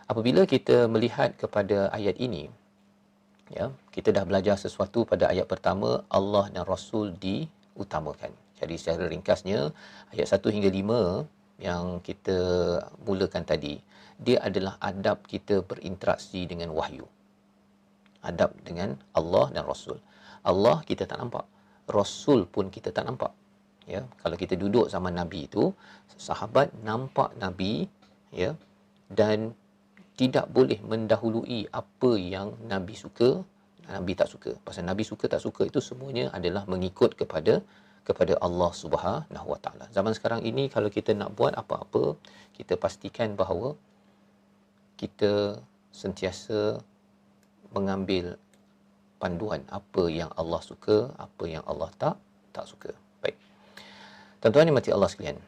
Apabila kita melihat kepada ayat ini, ya, kita dah belajar sesuatu pada ayat pertama, Allah dan Rasul diutamakan. Jadi secara ringkasnya, ayat 1 hingga 5 yang kita mulakan tadi, dia adalah adab kita berinteraksi dengan wahyu. Adab dengan Allah dan Rasul. Allah kita tak nampak, Rasul pun kita tak nampak. Ya, kalau kita duduk zaman Nabi itu, sahabat nampak Nabi, ya, dan tidak boleh mendahului apa yang Nabi suka, Nabi tak suka. Pasal Nabi suka tak suka itu semuanya adalah mengikut kepada Allah Subhanahu Wa Taala. Zaman sekarang ini kalau kita nak buat apa-apa, kita pastikan bahawa kita sentiasa mengambil panduan apa yang Allah suka, apa yang Allah tak suka. Baik. Tuan-tuan yang mati Allah sekalian,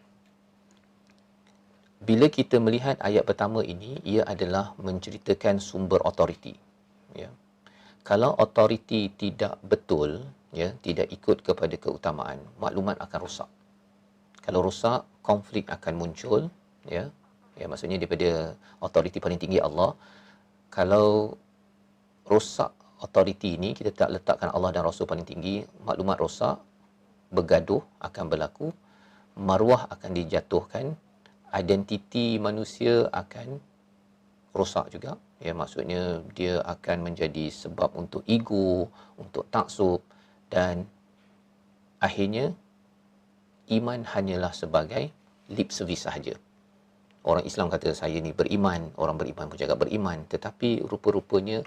bila kita melihat ayat pertama ini, ia adalah menceritakan sumber autoriti. Ya. Kalau autoriti tidak betul, ya, tidak ikut kepada keutamaan, maklumat akan rosak. Kalau rosak, konflik akan muncul, ya. Ya, maksudnya daripada autoriti paling tinggi Allah. Kalau rosak autoriti ini, kita tak letakkan Allah dan Rasul paling tinggi, maklumat rosak, bergaduh akan berlaku, maruah akan dijatuhkan, identiti manusia akan rosak juga. Ya, maksudnya dia akan menjadi sebab untuk ego, untuk taksub, dan akhirnya iman hanyalah sebagai lip service sahaja. Orang Islam kata saya ni beriman, orang beriman pun cakap beriman, tetapi rupa-rupanya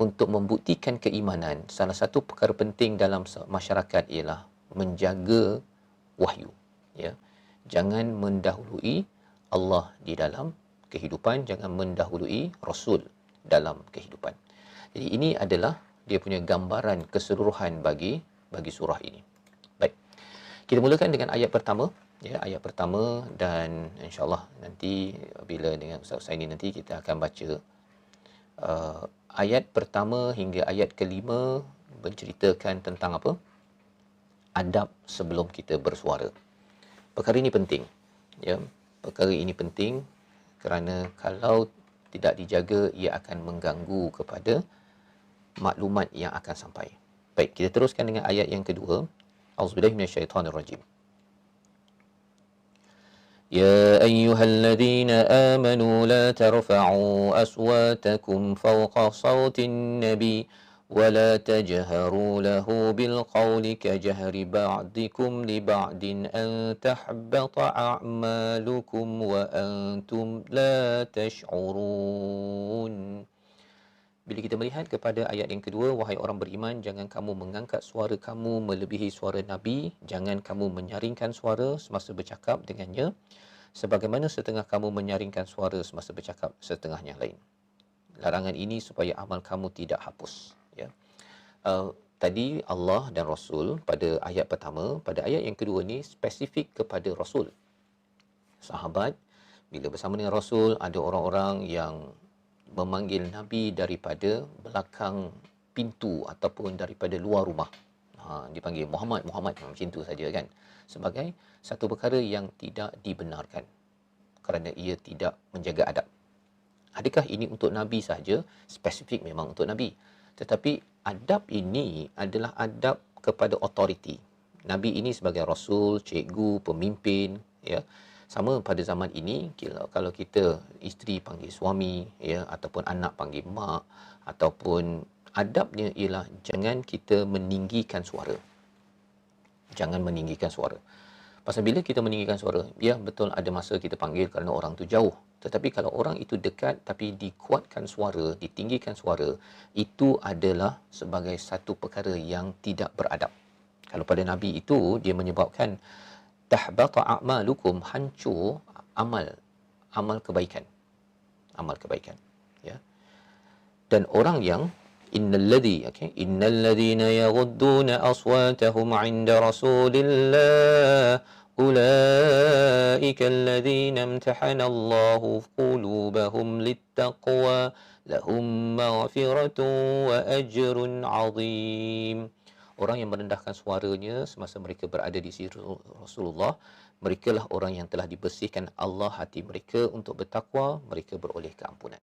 untuk membuktikan keimanan, salah satu perkara penting dalam masyarakat ialah menjaga wahyu. Ya. Jangan mendahului Allah di dalam kehidupan, jangan mendahului Rasul dalam kehidupan. Jadi ini adalah dia punya gambaran keseluruhan bagi surah ini. Baik. Kita mulakan dengan ayat pertama, ya, ayat pertama, dan insya-Allah nanti bila dengan Ustaz Husaini nanti kita akan baca ayat pertama hingga ayat kelima menceritakan tentang apa? Adab sebelum kita bersuara. Perkara ini penting. Ya, perkara ini penting kerana kalau tidak dijaga, ia akan mengganggu kepada maklumat yang akan sampai. Baik, kita teruskan dengan ayat yang kedua. Auzubillahi minasyaitonirrajim. يا أيها الذين آمنوا لا ترفعوا أصواتكم فوق صوت النبي ولا تجهروا له بالقول كجهر بعضكم لبعض أن تحبط أعمالكم وأنتم لا تشعرون. Bila kita melihat kepada ayat yang kedua, wahai orang beriman, jangan kamu mengangkat suara kamu melebihi suara Nabi, jangan kamu menyaringkan suara semasa bercakap dengannya, sebagaimana setengah kamu menyaringkan suara semasa bercakap setengah yang lain. Larangan ini supaya amal kamu tidak hapus. Ya. Tadi Allah dan Rasul pada ayat pertama, pada ayat yang kedua ni spesifik kepada Rasul. Sahabat, bila bersama dengan Rasul, ada orang-orang yang memanggil Nabi daripada belakang pintu ataupun daripada luar rumah. Dipanggil Muhammad, macam tu saja kan. Sebagai satu perkara yang tidak dibenarkan kerana ia tidak menjaga adab. Adakah ini untuk Nabi sahaja? Spesifik memang untuk Nabi. Tetapi adab ini adalah adab kepada autoriti. Nabi ini sebagai Rasul, cikgu, pemimpin, ya. Sama pada zaman ini, kalau kita isteri panggil suami, ya, ataupun anak panggil mak, ataupun adabnya ialah jangan kita meninggikan suara. Jangan meninggikan suara. Pasal bila kita meninggikan suara, ya betul ada masa kita panggil kerana orang tu jauh. Tetapi kalau orang itu dekat tapi dikuatkan suara, ditinggikan suara, itu adalah sebagai satu perkara yang tidak beradab. Kalau pada Nabi itu, dia menyebabkan tahbata a'malukum, hancur amal kebaikan, ya. Dan orang yang innalladzina yaghudduna aswatahum 'inda rasulillah ulaika alladzina imtahana Allahu qulubahum littaqwa lahum maghfiratun wa ajrun 'azim. Orang yang merendahkan suaranya semasa mereka berada di sisi Rasulullah, Merekalah orang yang telah dibersihkan Allah hati mereka untuk bertakwa, mereka beroleh keampunan.